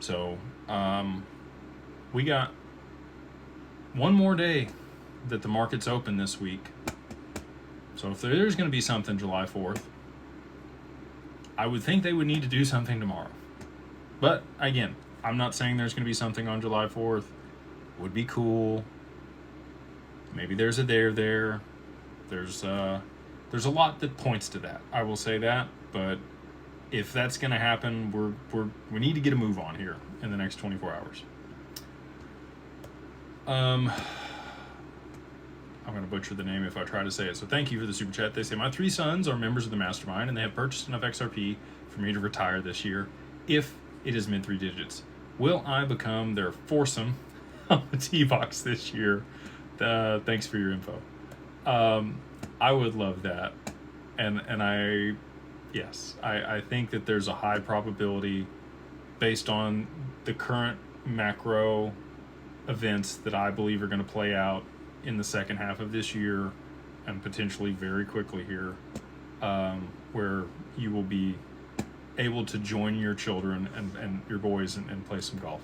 So we got one more day that the market's open this week. So if there's going to be something July 4th, I would think they would need to do something tomorrow. But again, I'm not saying there's going to be something on July 4th. Would be cool. Maybe there's a there. There's a lot that points to that. I will say that, but if that's going to happen, we need to get a move on here in the next 24 hours. I'm going to butcher the name if I try to say it. So thank you for the super chat. They say, my 3 sons are members of the mastermind and they have purchased enough XRP for me to retire this year if it is mid 3 digits. Will I become their foursome on the T-Box this year? Thanks for your info. I would love that. And I think that there's a high probability based on the current macro events that I believe are going to play out in the second half of this year and potentially very quickly here, where you will be able to join your children and your boys and play some golf.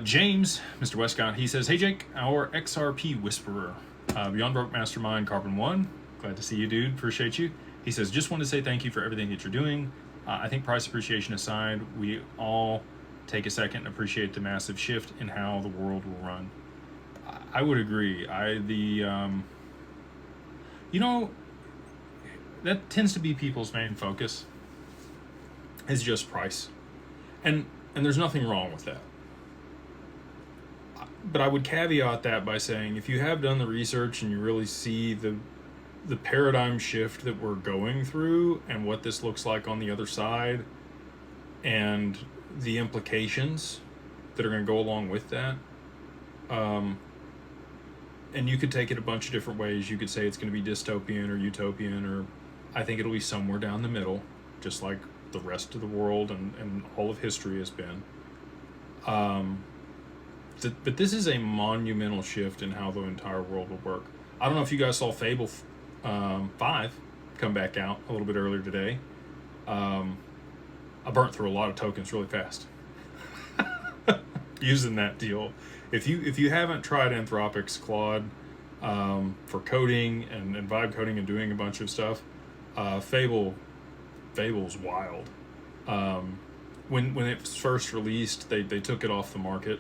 James, Mr. Westcott, he says, hey Jake, our XRP whisperer, Beyond Broke Mastermind, Carbon 1, glad to see you, dude, appreciate you. He says, just want to say thank you for everything that you're doing. I think price appreciation aside, we all take a second and appreciate the massive shift in how the world will run. I would agree. That tends to be people's main focus, is just price. And there's nothing wrong with that. But I would caveat that by saying, if you have done the research and you really see the paradigm shift that we're going through and what this looks like on the other side and the implications that are going to go along with that, and you could take it a bunch of different ways. You could say it's going to be dystopian or utopian, or I think it'll be somewhere down the middle, just like the rest of the world and all of history has been. But this is a monumental shift in how the entire world will work. I don't know if you guys saw Fable 5 come back out a little bit earlier today. I burnt through a lot of tokens really fast using that deal. If you haven't tried Anthropic's Claude for coding and vibe coding and doing a bunch of stuff, Fable's wild. When it was first released, they took it off the market